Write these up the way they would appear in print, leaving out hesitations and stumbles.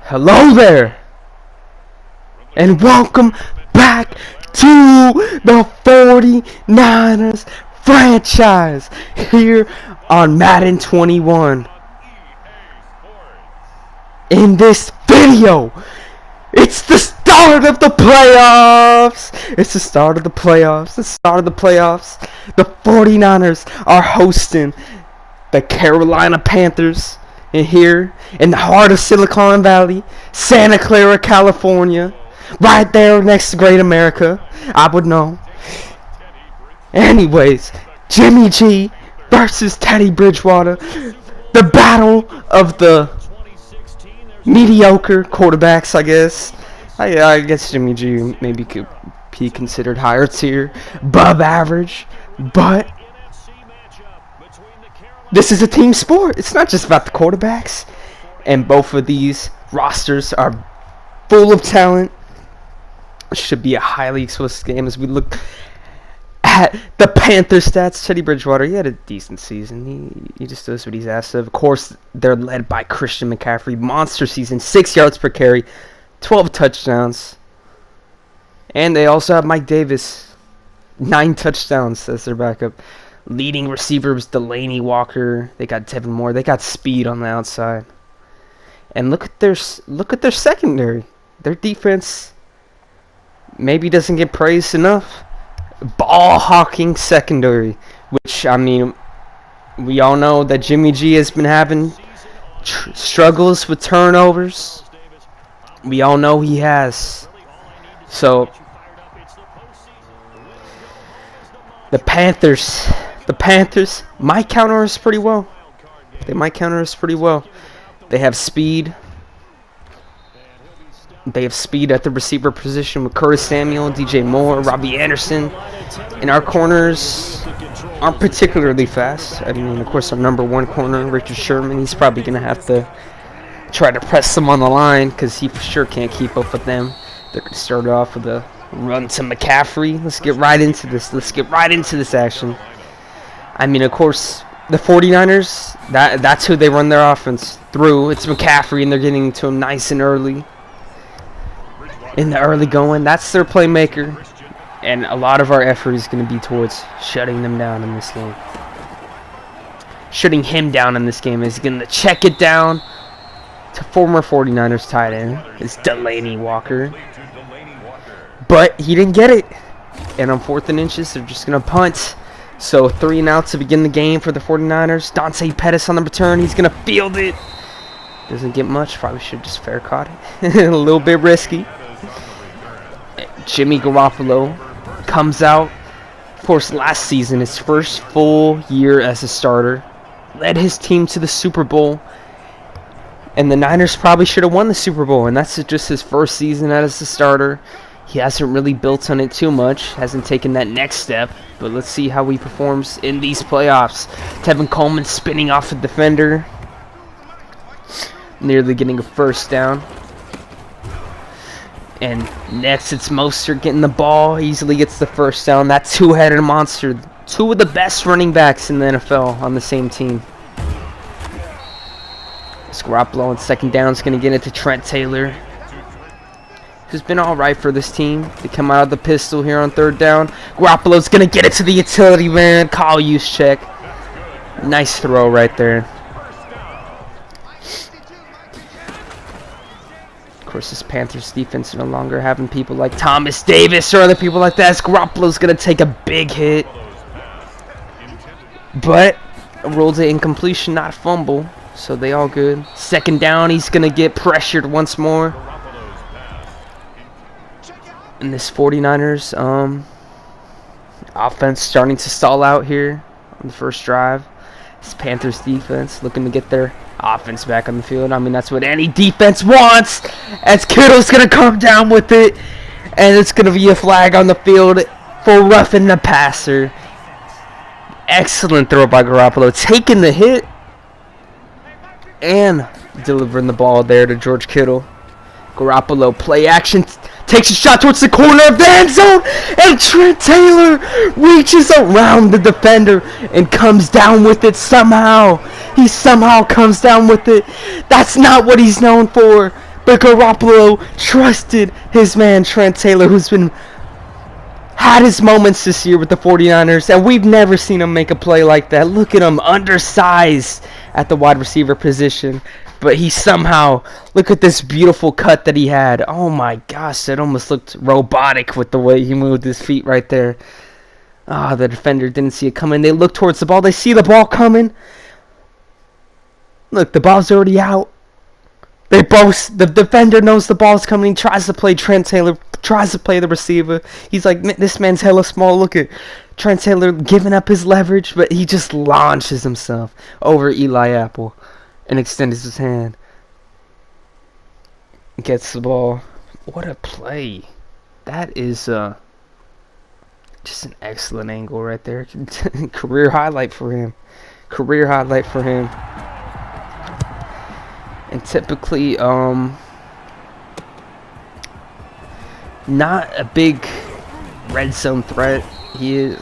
Hello there, and welcome back to the 49ers franchise here on Madden 21. In this video, it's the start of the playoffs. The 49ers are hosting the Carolina Panthers here in the heart of Silicon Valley, Santa Clara, California, right there next to Great America. I would know. Anyways, Jimmy G versus Teddy Bridgewater, the battle of the mediocre quarterbacks, I guess. I guess Jimmy G maybe could be considered higher tier, above average, but this is a team sport. It's not just about the quarterbacks. And both of these rosters are full of talent. It should be a highly explosive game as we look at the Panthers stats. Teddy Bridgewater, he had a decent season. He just does what he's asked of. Of course, they're led by Christian McCaffery. Monster season, 6 yards per carry, 12 touchdowns. And they also have Mike Davis, 9 touchdowns as their backup. Leading receivers, Delaney Walker. They got Tevin Moore. They got speed on the outside. And look at their secondary. Their defense maybe doesn't get praised enough. Ball hawking secondary, which, I mean, we all know that Jimmy G has been having struggles with turnovers. We all know he has. So the Panthers might counter us pretty well. They have speed. They have speed at the receiver position with Curtis Samuel, DJ Moore, Robbie Anderson. And our corners aren't particularly fast. I mean, of course, our number one corner, Richard Sherman, he's probably going to have to try to press them on the line because he for sure can't keep up with them. They're going to start off with a run to McCaffrey. Let's get right into this action. I mean, of course, the 49ers, that's who they run their offense through. It's McCaffrey, and they're getting to him nice and early. In the early going, that's their playmaker. And a lot of our effort is going to be towards shutting them down in this game. Shutting him down in this game is going to check it down to former 49ers tight end. It's Delaney Walker. But he didn't get it. And on 4th and inches, they're just going to punt. So 3 and out to begin the game for the 49ers. Dante Pettis on the return. He's going to field it. Doesn't get much. Probably should have just fair caught it. A little bit risky. Jimmy Garoppolo comes out. Of course, last season, his first full year as a starter. Led his team to the Super Bowl. And the Niners probably should have won the Super Bowl. And that's just his first season as a starter. He hasn't really built on it too much. Hasn't taken that next step. But let's see how he performs in these playoffs. Tevin Coleman spinning off a defender. Nearly getting a first down. And next it's Mostert getting the ball. Easily gets the first down. That two-headed monster. 2 of the best running backs in the NFL on the same team. Garoppolo on 2nd down is going to get it to Trent Taylor, who's been alright for this team. They come out of the pistol here on 3rd down. Garoppolo's going to get it to the utility man. Call use check. Nice throw right there. Of course, this Panthers defense no longer having people like Thomas Davis or other people like that. Garoppolo's going to take a big hit. But ruled it incompletion, not fumble. So they all good. 2nd down, he's going to get pressured once more. And this 49ers offense starting to stall out here on the first drive. This Panthers defense looking to get their offense back on the field. I mean, that's what any defense wants. As Kittle's going to come down with it. And it's going to be a flag on the field for roughing the passer. Excellent throw by Garoppolo. Taking the hit. And delivering the ball there to George Kittle. Garoppolo play action, takes a shot towards the corner of the end zone, and Trent Taylor reaches around the defender and comes down with it somehow. He somehow comes down with it. That's not what he's known for, But Garoppolo trusted his man Trent Taylor, who's had his moments this year with the 49ers, and we've never seen him make a play like that. Look at him, undersized at the wide receiver position, but he somehow, look at this beautiful cut that he had. Oh my gosh, it almost looked robotic with the way he moved his feet right there. Ah, the defender didn't see it coming. They look towards the ball. They see the ball coming. Look, the ball's already out. The defender knows the ball's coming. He tries to play Trent Taylor, tries to play the receiver. He's like, this man's hella small. Look at Trent Taylor giving up his leverage, but he just launches himself over Eli Apple and extends his hand. Gets the ball. What a play. That is just an excellent angle right there. Career highlight for him. Career highlight for him. And typically, not a big red zone threat. He's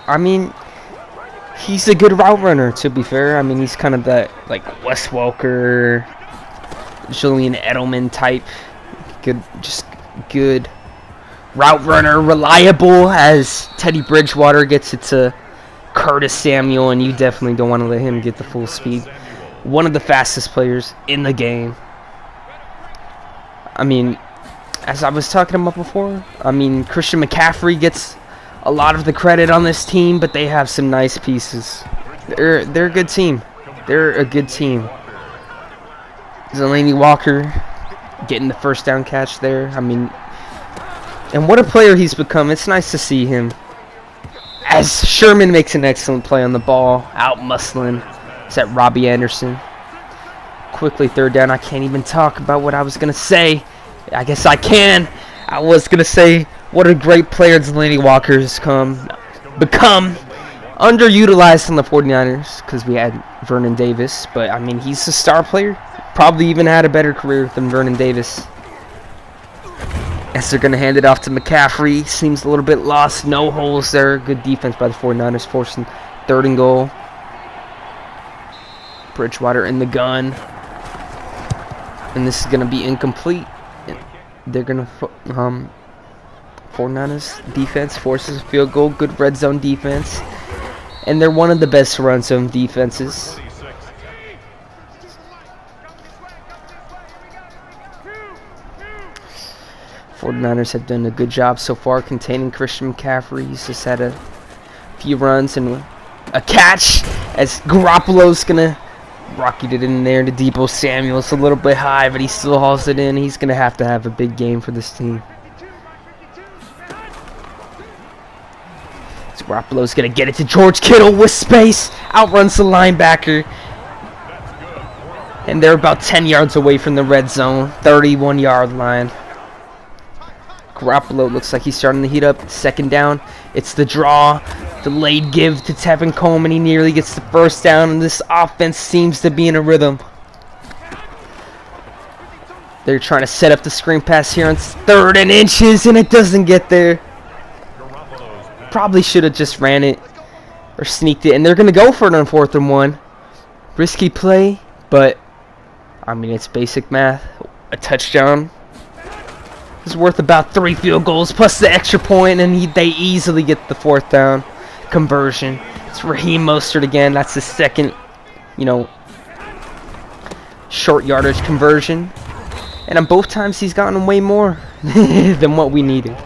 a good route runner, to be fair. I mean, he's kind of that, like, Wes Welker, Julian Edelman type. Good route runner, reliable, as Teddy Bridgewater gets it to Curtis Samuel, and you definitely don't want to let him get the full speed. One of the fastest players in the game. I mean, as I was talking about before, I mean, Christian McCaffery gets a lot of the credit on this team, but they have some nice pieces. They're a good team. They're a good team. Delaney Walker getting the first down catch there. I mean, and what a player he's become. It's nice to see him. As Sherman makes an excellent play on the ball, out muscling. Is that Robbie Anderson? Quickly, third down. I can't even talk about what I was going to say. I guess I can. I was going to say what a great player Delaney Walker has become. Underutilized on the 49ers because we had Vernon Davis. But, I mean, he's a star player. Probably even had a better career than Vernon Davis. As they're going to hand it off to McCaffrey. Seems a little bit lost. No holes there. Good defense by the 49ers, forcing 3rd and goal. Bridgewater in the gun. And this is going to be incomplete. They're going to... 49ers defense forces a field goal. Good red zone defense. And they're one of the best run zone defenses. Niners have done a good job so far containing Christian McCaffrey. He's just had a few runs and a catch as Garoppolo's gonna rocket it in there to Deebo Samuel's a little bit high, but he still hauls it in. He's gonna have a big game for this team. So Garoppolo's gonna get it to George Kittle with space, outruns the linebacker, and they're about 10 yards away from the red zone, 31-yard line. Garoppolo looks like he's starting to heat up. 2nd down. It's the draw. Delayed give to Tevin Coleman. He nearly gets the 1st down, and this offense seems to be in a rhythm. They're trying to set up the screen pass here on 3rd and inches, and it doesn't get there. Probably should have just ran it or sneaked it, and they're going to go for it on 4th and 1. Risky play, but, I mean, it's basic math. A touchdown is worth about 3 field goals plus the extra point, and they easily get the 4th down conversion. It's Raheem Mostert again. That's the 2nd, short yardage conversion. And on both times, he's gotten way more than what we needed.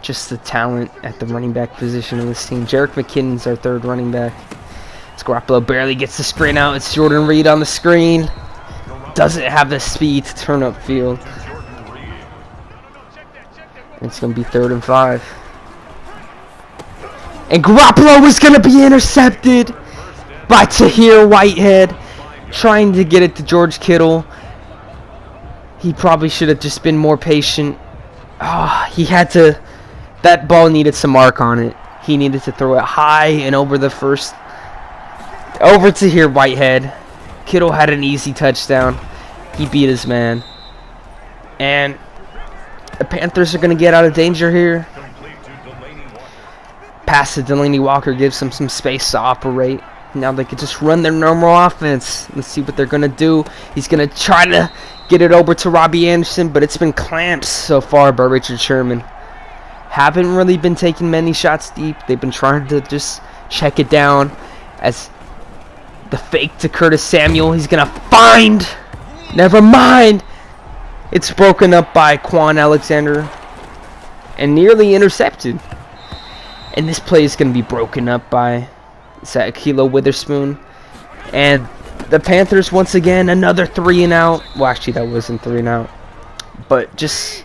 Just the talent at the running back position of this team. Jerick McKinnon's our 3rd running back. Garoppolo barely gets the sprint out. It's Jordan Reed on the screen. Doesn't have the speed to turn up field. It's going to be 3rd and 5. And Garoppolo was going to be intercepted by Tahir Whitehead, trying to get it to George Kittle. He probably should have just been more patient. He had to... That ball needed some mark on it. He needed to throw it high and over the first... Over Tahir Whitehead. Kittle had an easy touchdown. He beat his man. And the Panthers are going to get out of danger here. Pass to Delaney Walker gives him some space to operate. Now they can just run their normal offense. Let's see what they're going to do. He's going to try to get it over to Robbie Anderson, but it's been clamped so far by Richard Sherman. Haven't really been taking many shots deep. They've been trying to just check it down. As the fake to Curtis Samuel, he's going to find. Never mind. It's broken up by Quan Alexander and nearly intercepted. And this play is going to be broken up by Akilo Witherspoon. And the Panthers, once again, another 3 and out. Well, actually, that wasn't 3 and out. But just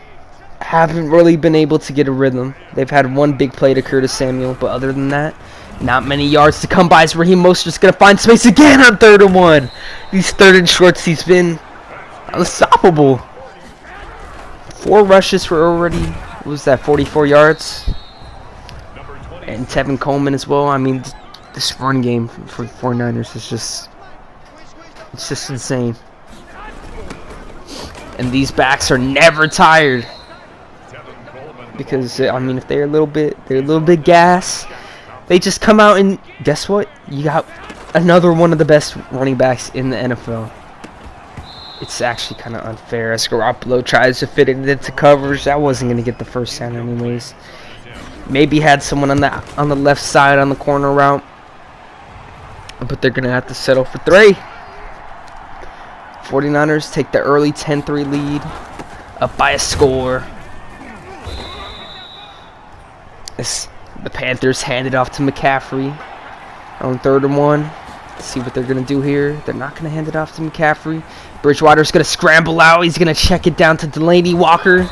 haven't really been able to get a rhythm. They've had one big play to Curtis Samuel. But other than that, not many yards to come by. As Raheem Mostert's going to find space again on 3rd and 1. These 3rd and shorts, he's been unstoppable. 4 rushes for already, what was that, 44 yards? And Tevin Coleman as well. I mean, this run game for the 49ers is just, it's just insane. And these backs are never tired. Because, I mean, if they're a little bit gas, they just come out and, guess what? You got another one of the best running backs in the NFL. It's actually kind of unfair as Garoppolo tries to fit it into coverage. That wasn't going to get the first down anyways. Maybe had someone on the left side on the corner route. But they're going to have to settle for 3. 49ers take the early 10-3 lead. Up by a score. As the Panthers hand it off to McCaffrey on 3rd and 1. Let's see what they're going to do here. They're not going to hand it off to McCaffrey. Bridgewater's going to scramble out. He's going to check it down to Delaney Walker,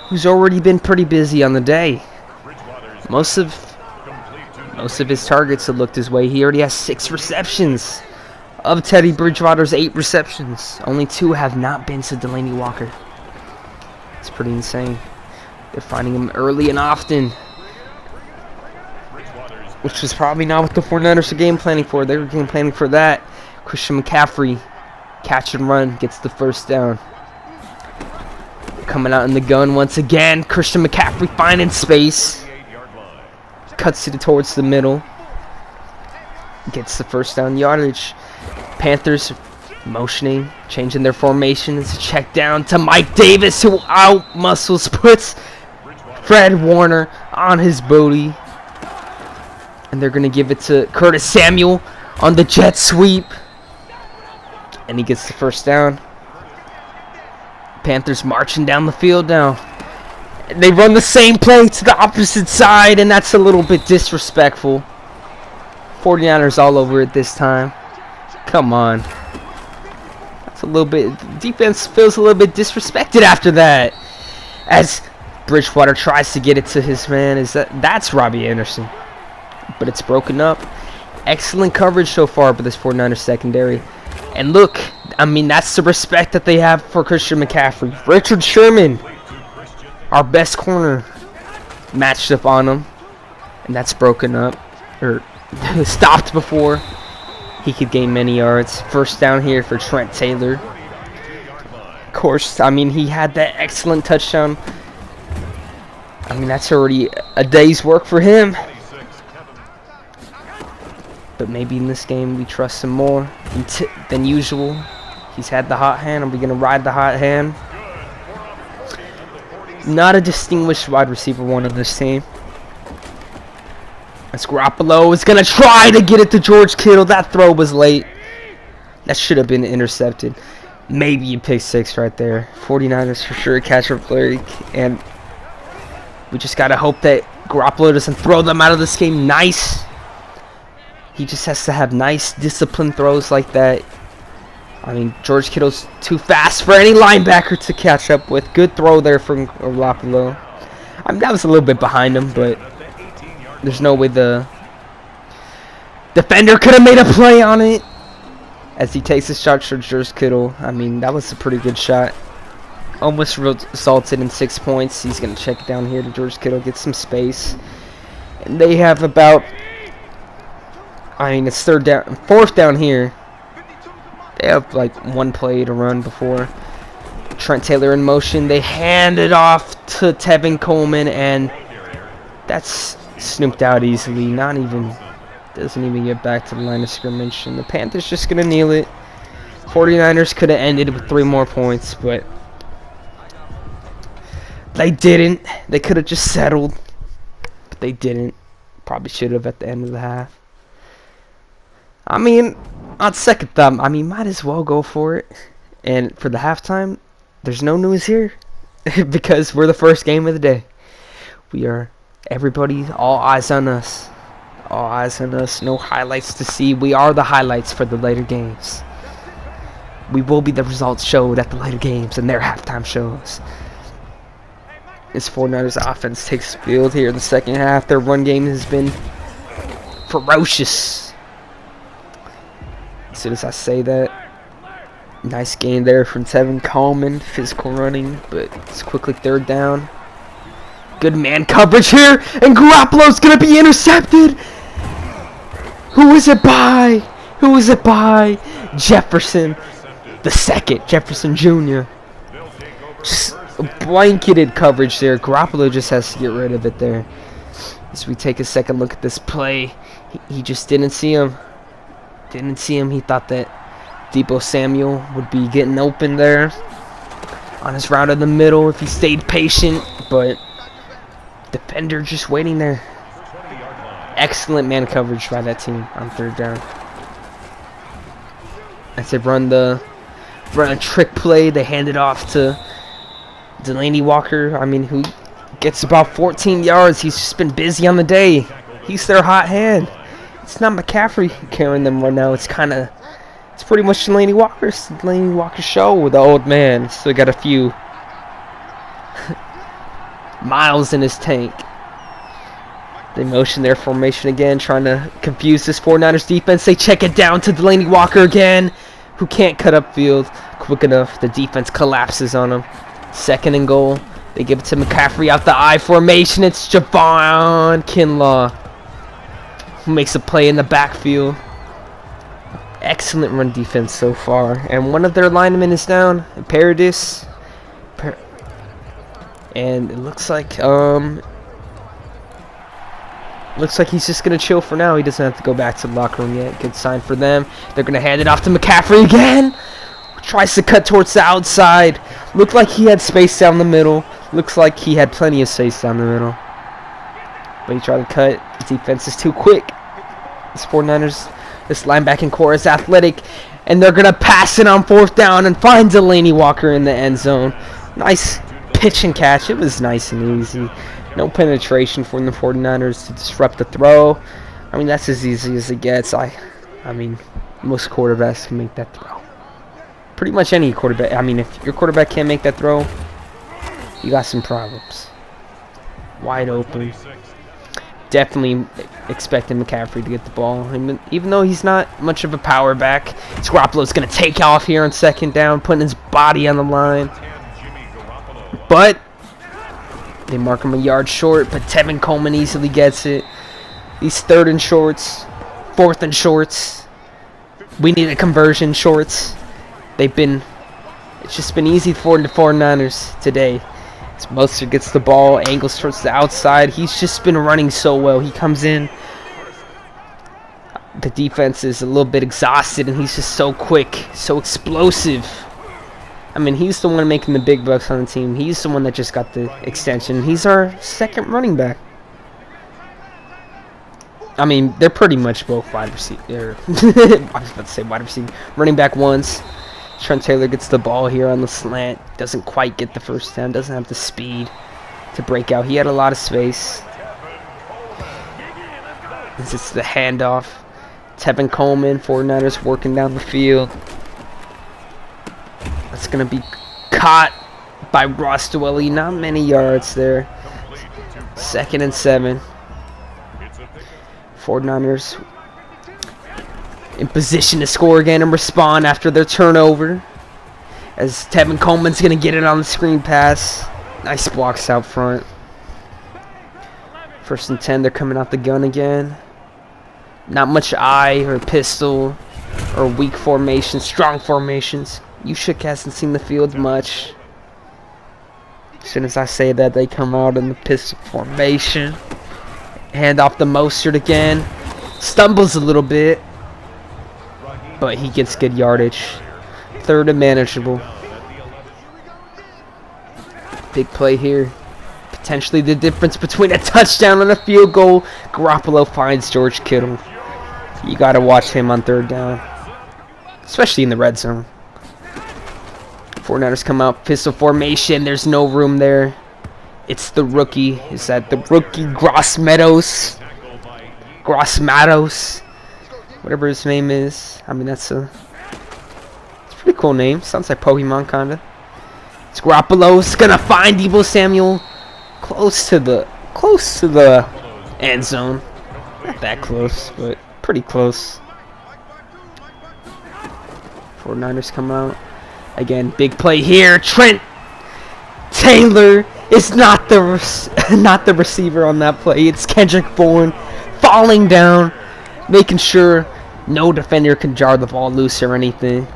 who's already been pretty busy on the day. Most of his targets have looked his way. He already has 6 receptions. Of Teddy Bridgewater's 8 receptions, only 2 have not been to Delaney Walker. It's pretty insane. They're finding him early and often, which was probably not what the 49ers are game planning for. They were game planning for that. Christian McCaffery, catch and run, gets the first down. Coming out in the gun once again. Christian McCaffery finding space. Cuts it towards the middle. Gets the first down yardage. Panthers motioning, changing their formation. It's a check down to Mike Davis, who out-muscles, puts Fred Warner on his booty. And they're going to give it to Curtis Samuel on the jet sweep. And he gets the first down. Panthers marching down the field now. And they run the same play to the opposite side, and that's a little bit disrespectful. 49ers all over it this time. Come on. That's a little bit... Defense feels a little bit disrespected after that. As Bridgewater tries to get it to his man. That's Robbie Anderson. But it's broken up. Excellent coverage so far by this 49ers secondary. And look, I mean, that's the respect that they have for Christian McCaffrey. Richard Sherman, our best corner, matched up on him. And that's broken up. Or stopped before he could gain many yards. First down here for Trent Taylor. Of course, I mean, he had that excellent touchdown. I mean, that's already a day's work for him. But maybe in this game we trust him more than usual. He's had the hot hand. Are we going to ride the hot hand? Not a distinguished wide receiver one of this team. As Garoppolo is going to try to get it to George Kittle. That throw was late. That should have been intercepted. Maybe a pick 6 right there. 49ers for sure catch up break. And we just got to hope that Garoppolo doesn't throw them out of this game. Nice. He just has to have nice, disciplined throws like that. I mean, George Kittle's too fast for any linebacker to catch up with. Good throw there from Garoppolo. I mean, that was a little bit behind him, but there's no way the defender could have made a play on it. As he takes a shot for George Kittle. I mean, that was a pretty good shot. Almost resulted in 6 points. He's going to check it down here to George Kittle, get some space. And they have about... I mean, it's 4th down here. They have like one play to run before. Trent Taylor in motion. They hand it off to Tevin Coleman, and that's snooped out easily. Not even Doesn't even get back to the line of scrimmage. And the Panthers just going to kneel it. 49ers could have ended with 3 more points, but they didn't. They could have just settled, but they didn't. Probably should have at the end of the half. I mean, on second thought, might as well go for it. And for the halftime, there's no news here because we're the first game of the day. We are, everybody, all eyes on us. All eyes on us. No highlights to see. We are the highlights for the later games. We will be the results showed at the later games and their halftime shows. This 49ers offense takes field here in the second half. Their run game has been ferocious. As soon as I say that, nice gain there from Tevin Coleman. Physical running, but it's quickly third down. Good man coverage here, and Garoppolo's going to be intercepted. Who is it by? Who is it by? Jefferson the second, Jefferson Jr. Just blanketed coverage there. Garoppolo just has to get rid of it there. As we take a second look at this play, he just didn't see him. Didn't see him. He thought that Deebo Samuel would be getting open there on his route in the middle if he stayed patient, but defender just waiting there. Excellent man coverage by that team on third down. As they run a trick play, they hand it off to Delanie Walker, who gets about 14 yards. He's just been busy on the day. He's their hot hand. It's not McCaffrey carrying them right now. It's pretty much Delanie Walker's show with the old man. Still got a few miles in his tank. They motion their formation again, trying to confuse this 49ers defense. They check it down to Delanie Walker again, who can't cut upfield quick enough. The defense collapses on him. Second and goal. They give it to McCaffrey out the I formation. It's Javon Kinlaw who makes a play in the backfield. Excellent run defense so far. And one of their linemen is down. Paradis. And it looks like he's just going to chill for now. He doesn't have to go back to the locker room yet. Good sign for them. They're going to hand it off to McCaffrey again. Tries to cut towards the outside. Looked like he had space down the middle. Looks like he had plenty of space down the middle. But he tried to cut. The defense is too quick. This 49ers, this linebacking core is athletic. And they're going to pass it on fourth down and find Delanie Walker in the end zone. Nice pitch and catch. It was nice and easy. No penetration from the 49ers to disrupt the throw. That's as easy as it gets. Most quarterbacks can make that throw. Pretty much any quarterback. If your quarterback can't make that throw, you got some problems. Wide open. Definitely expecting McCaffrey to get the ball. Even though he's not much of a power back, Garoppolo's going to take off here on second down, putting his body on the line. But they mark him a yard short, but Tevin Coleman easily gets it. These third and shorts, fourth and shorts. We need a conversion shorts. It's just been easy for the 49ers today. As Mostert gets the ball, angles towards the outside. He's just been running so well. He comes in. The defense is a little bit exhausted, and he's just so quick, so explosive. He's the one making the big bucks on the team. He's the one that just got the extension. He's our second running back. They're pretty much both wide receiver. I was about to say wide receiver. Running back ones. Trent Taylor gets the ball here on the slant. Doesn't quite get the first down. Doesn't have the speed to break out. He had a lot of space. It's the handoff. Tevin Coleman, 49ers working down the field. That's going to be caught by Ross Dwelley. Not many yards there. 2nd and 7. 49ers in position to score again and respond after their turnover. As Tevin Coleman's going to get it on the screen pass. Nice blocks out front. 1st and 10, they're coming out the gun again. Not much eye or pistol or weak formation, strong formations. Ushik hasn't seen the field much. As soon as I say that, they come out in the pistol formation. Hand off to Mostert again. Stumbles a little bit, but he gets good yardage. 3rd and manageable. Big play here. Potentially the difference between a touchdown and a field goal. Garoppolo finds George Kittle. You got to watch him on 3rd down, especially in the red zone. 49ers come out, pistol formation. There's no room there. It's the rookie. Is that the rookie Gross-Matos? Whatever his name is. I mean, it's a pretty cool name. Sounds like Pokemon, kind of. It's Garoppolo's gonna find Deebo Samuel close to the end zone. Not that close, but pretty close. 49ers come out. Again, big play here. Trent Taylor is not the receiver on that play. It's Kendrick Bourne falling down, making sure no defender can jar the ball loose or anything.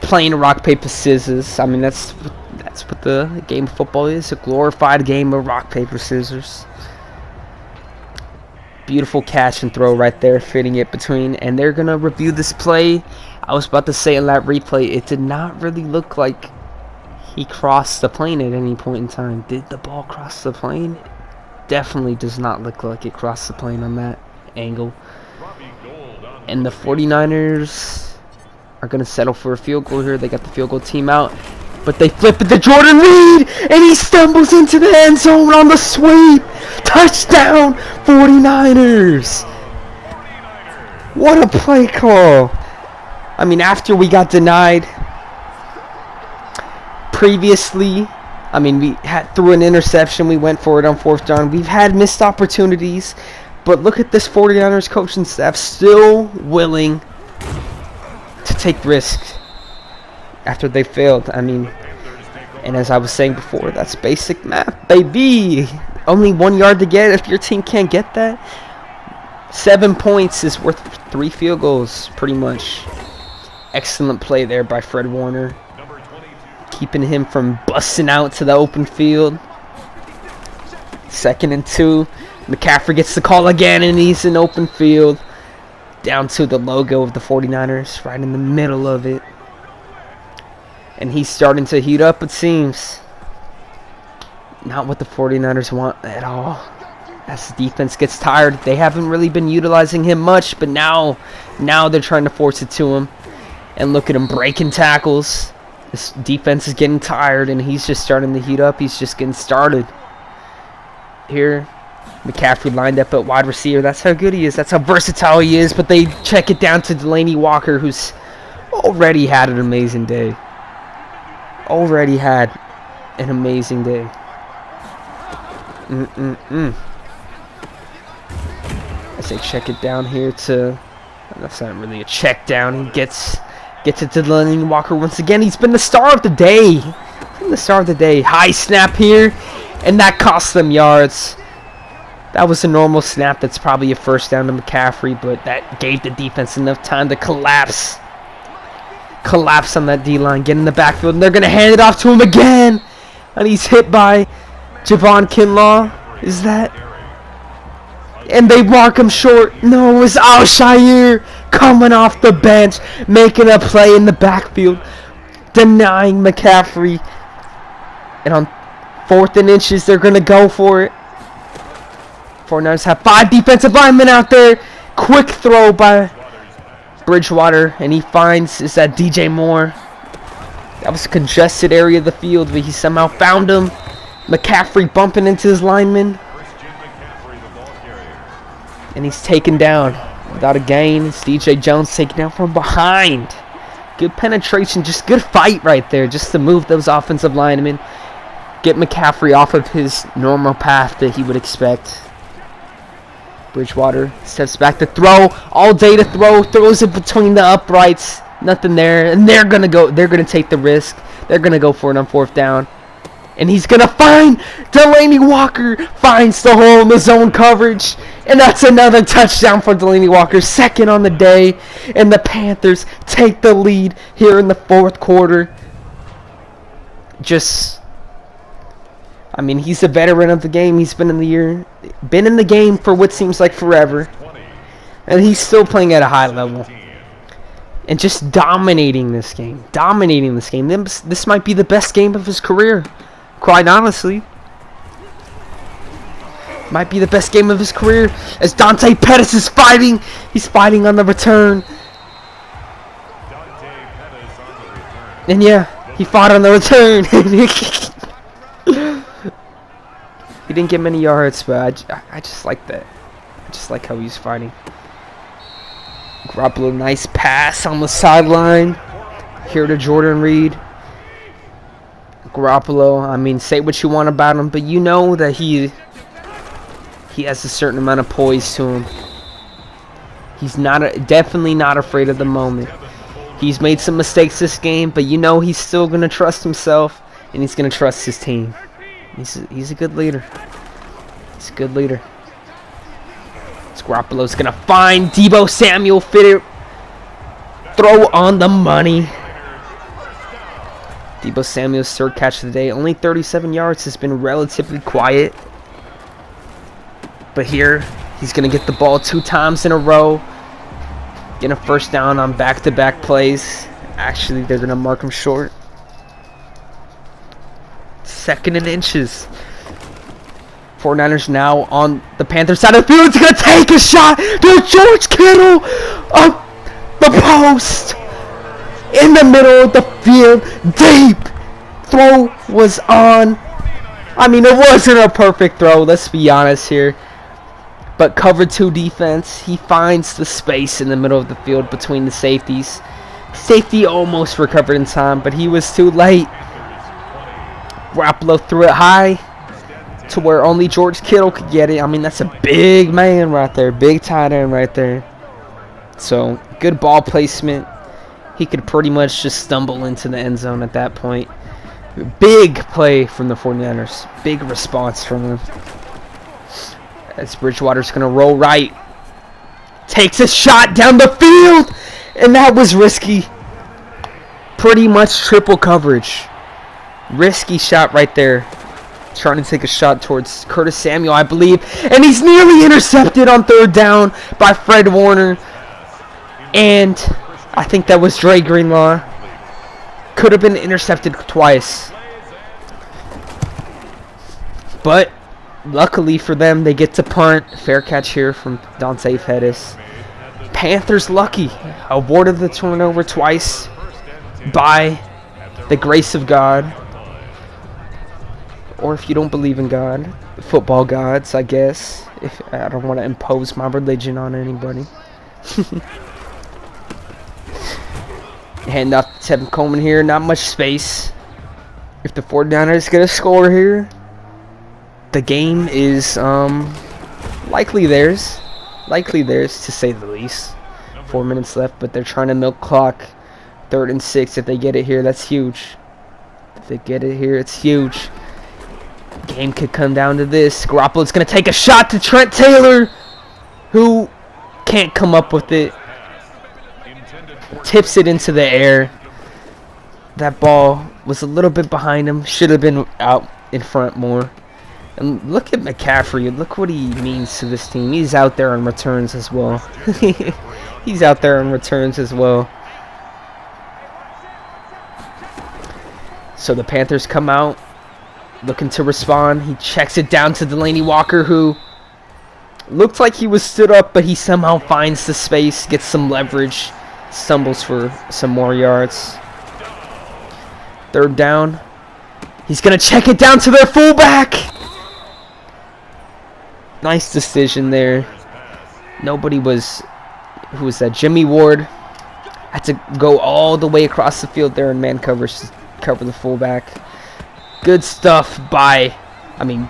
Playing rock, paper, scissors. I mean, that's what the game of football is. A glorified game of rock, paper, scissors. Beautiful catch and throw right there, fitting it between. And they're going to review this play. I was about to say in that replay, it did not really look like he crossed the plane at any point in time. Did the ball cross the plane? Definitely does not look like it crossed the plane on that angle. And the 49ers are going to settle for a field goal here. They got the field goal team out. But they flip it to Jordan Reed, and he stumbles into the end zone on the sweep. Touchdown, 49ers. What a play call. I mean, after we got denied previously, I mean, we had through an interception, we went for it on 4th down. We've had missed opportunities, but look at this 49ers coaching staff still willing to take risks after they failed. I mean, and as I was saying before, that's basic math, baby. Only 1 yard to get. If your team can't get that, 7 points is worth 3 field goals, pretty much. Excellent play there by Fred Warner, keeping him from busting out to the open field. 2nd and 2. McCaffrey gets the call again, and he's in open field. Down to the logo of the 49ers, right in the middle of it. And he's starting to heat up, it seems. Not what the 49ers want at all. As the defense gets tired, they haven't really been utilizing him much, but now they're trying to force it to him. And look at him breaking tackles. This defense is getting tired, and he's just starting to heat up. He's just getting started. Here, McCaffrey lined up at wide receiver. That's how good he is. That's how versatile he is. But they check it down to Delanie Walker, who's already had an amazing day. Already had an amazing day. I say check it down here to... That's not really a check down. He gets it to Delanie Walker once again. He's been the star of the day. High snap here, and that cost them yards. That was a normal snap. That's probably a 1st down to McCaffrey, but that gave the defense enough time to collapse on that D-line, get in the backfield, and they're going to hand it off to him again. And he's hit by Javon Kinlaw. Is that? And they mark him short. No, it was Al-Shaair coming off the bench, making a play in the backfield, denying McCaffrey. And on 4th and inches, they're going to go for it. 49ers have 5 defensive linemen out there. Quick throw by Bridgewater, and he finds, is that DJ Moore. That was a congested area of the field, but he somehow found him. McCaffrey bumping into his lineman. And he's taken down without a gain. It's DJ Jones taken down from behind. Good penetration, just good fight right there, just to move those offensive linemen. Get McCaffrey off of his normal path that he would expect. Bridgewater steps back to throw. All day to throw. Throws it between the uprights. Nothing there. And they're going to take the risk. They're going to go for it on 4th down. And he's going to find Delanie Walker. Finds the hole in the zone coverage. And that's another touchdown for Delanie Walker. 2nd on the day. And the Panthers take the lead here in the 4th quarter. I mean, he's a veteran of the game. He's been in the game for what seems like forever. And he's still playing at a high level. And just dominating this game. This might be the best game of his career. Quite honestly. Might be the best game of his career. As Dante Pettis is fighting. He's fighting on the return. And yeah, he fought on the return. He didn't get many yards, but I just like that. I just like how he's fighting. Garoppolo, nice pass on the sideline. Here to Jordan Reed. Garoppolo, I mean, say what you want about him, but you know that he has a certain amount of poise to him. He's definitely not afraid of the moment. He's made some mistakes this game, but you know he's still going to trust himself, and he's going to trust his team. He's a good leader. He's a good leader. Garoppolo's going to find Deebo Samuel, fit it, throw on the money. Deebo Samuel's third catch of the day, only 37 yards, has been relatively quiet. But here, he's going to get the ball 2 times in a row. Get a first down on back-to-back plays. Actually, they're going to mark him short. 2nd and inches. 49ers now on the Panthers side of the field. It's going to take a shot to George Kittle up the post. In the middle of the field. Deep. Throw was on. I mean, it wasn't a perfect throw. Let's be honest here. But cover 2 defense. He finds the space in the middle of the field between the safeties. Safety almost recovered in time, but he was too late. Garoppolo threw it high to where only George Kittle could get it. I mean, that's a big man right there. Big tight end right there. So, good ball placement. He could pretty much just stumble into the end zone at that point. Big play from the 49ers. Big response from them. As Bridgewater's going to roll right. Takes a shot down the field. And that was risky. Pretty much triple coverage. Risky shot right there. Trying to take a shot towards Curtis Samuel, I believe. And he's nearly intercepted on 3rd down by Fred Warner. And I think that was Dre Greenlaw. Could have been intercepted twice. But luckily for them, they get to punt. Fair catch here from Dante Pettis. Panthers lucky. Awarded the turnover twice by the grace of God. Or if you don't believe in God, football gods, I guess. If I don't want to impose my religion on anybody. Hand off to Tevin Coleman here. Not much space. If the 49ers get a score here, the game is likely theirs. Likely theirs, to say the least. 4 minutes left, but they're trying to milk clock. 3rd and 6. If they get it here, that's huge. If they get it here, it's huge. Game could come down to this. Garoppolo's going to take a shot to Trent Taylor, who can't come up with it. Tips it into the air. That ball was a little bit behind him. Should have been out in front more. And look at McCaffrey. Look what he means to this team. He's out there on returns as well. He's out there on returns as well. So the Panthers come out looking to respond. He checks it down to Delanie Walker, who looked like he was stood up, but he somehow finds the space, gets some leverage, stumbles for some more yards. 3rd down. He's going to check it down to their fullback. Nice decision there. Nobody was... Who was that? Jimmy Ward had to go all the way across the field there in man coverage to cover the fullback. Good stuff by... I mean,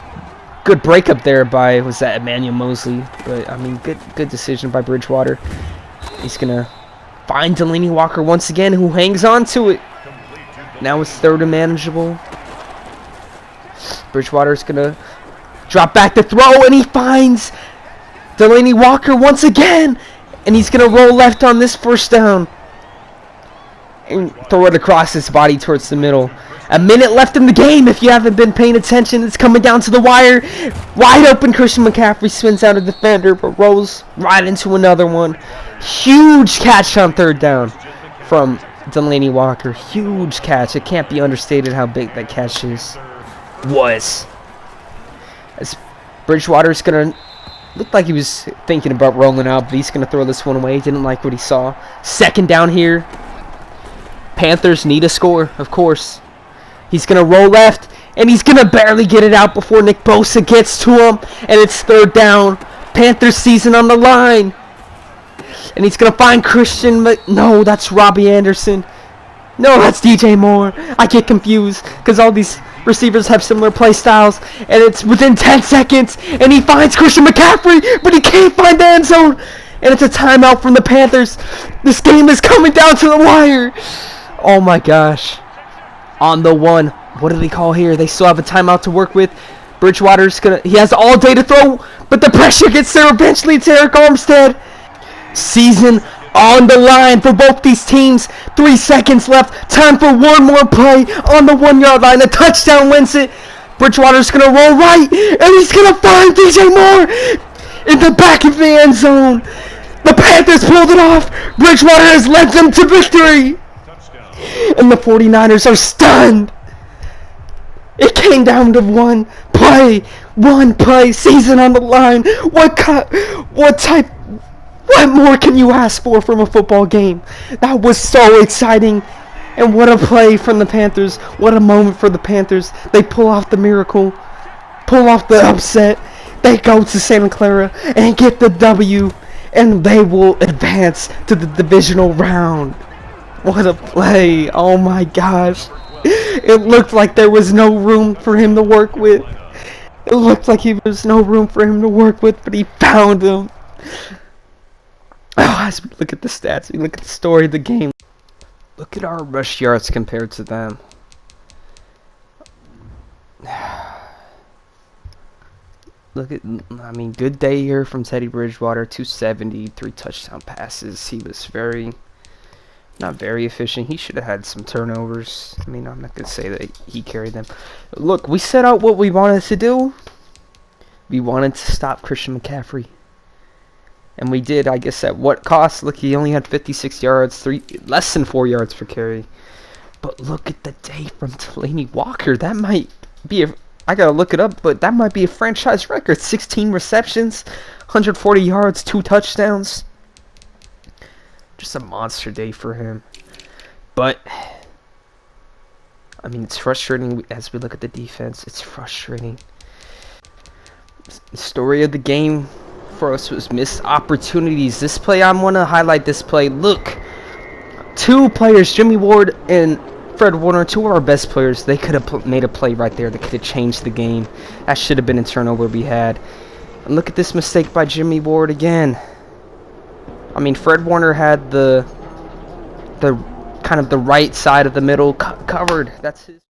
good breakup there by... Was that Emmanuel Mosley? But, I mean, good decision by Bridgewater. He's going to find Delanie Walker once again, who hangs on to it. Now it's 3rd and manageable. Bridgewater's going to drop back to throw, and he finds Delanie Walker once again. And he's going to roll left on this 1st down. and throw it across his body towards the middle. A minute left in the game. If you haven't been paying attention, it's coming down to the wire. Wide open, Christian McCaffery spins out a defender, but rolls right into another one. Huge catch on third down from Delaney Walker. Huge catch. It can't be understated how big that catch was. As Bridgewater's going to look like he was thinking about rolling out, but he's going to throw this one away. Didn't like what he saw. Second down here. Panthers need a score, of course. He's going to roll left, and he's going to barely get it out before Nick Bosa gets to him, and it's third down. Panthers season on the line. And he's going to find Christian. No, that's Robbie Anderson. No, that's DJ Moore. I get confused because all these receivers have similar play styles, and it's within 10 seconds, and he finds Christian McCaffrey, but he can't find the end zone. And it's a timeout from the Panthers. This game is coming down to the wire. Oh, my gosh. On the one. What do they call here? They still have a timeout to work with. Bridgewater's he has all day to throw, but the pressure gets there eventually. It's Eric Armstead. Season on the line for both these teams. 3 seconds left. Time for one more play on the 1 yard line. A touchdown wins it. Bridgewater's going to roll right, and he's going to find DJ Moore in the back of the end zone. The Panthers pulled it off. Bridgewater has led them to victory. And the 49ers are stunned. It came down to one play, season on the line. What more can you ask for from a football game? That was so exciting. And what a play from the Panthers. What a moment for the Panthers. They pull off the miracle, pull off the upset. They go to Santa Clara and get the W, and they will advance to the divisional round. What a play. Oh my gosh. It looked like there was no room for him to work with. It looked like there was no room for him to work with, but he found him. Oh, as we look at the stats, we look at the story of the game. Look at our rush yards compared to them. Look at, I mean, good day here from Teddy Bridgewater. 270, 3 touchdown passes. He was not very efficient. He should have had some turnovers. I mean, I'm not going to say that he carried them. Look, we set out what we wanted to do. We wanted to stop Christian McCaffrey. And we did, I guess, at what cost? Look, he only had 56 yards, less than 4 yards per carry. But look at the day from Delaney Walker. That might be I got to look it up, but that might be a franchise record. 16 receptions, 140 yards, 2 touchdowns. Just a monster day for him. But I mean, it's frustrating as we look at the defense. It's frustrating. The story of the game for us was missed opportunities. This play, I want to highlight this play. Look, 2 players, Jimmy Ward and Fred Warner, 2 of our best players, they could have made a play right there that could have changed the game. That should have been a turnover we had. And look at this mistake by Jimmy Ward again. I mean, Fred Warner had the kind of the right side of the middle covered. That's his.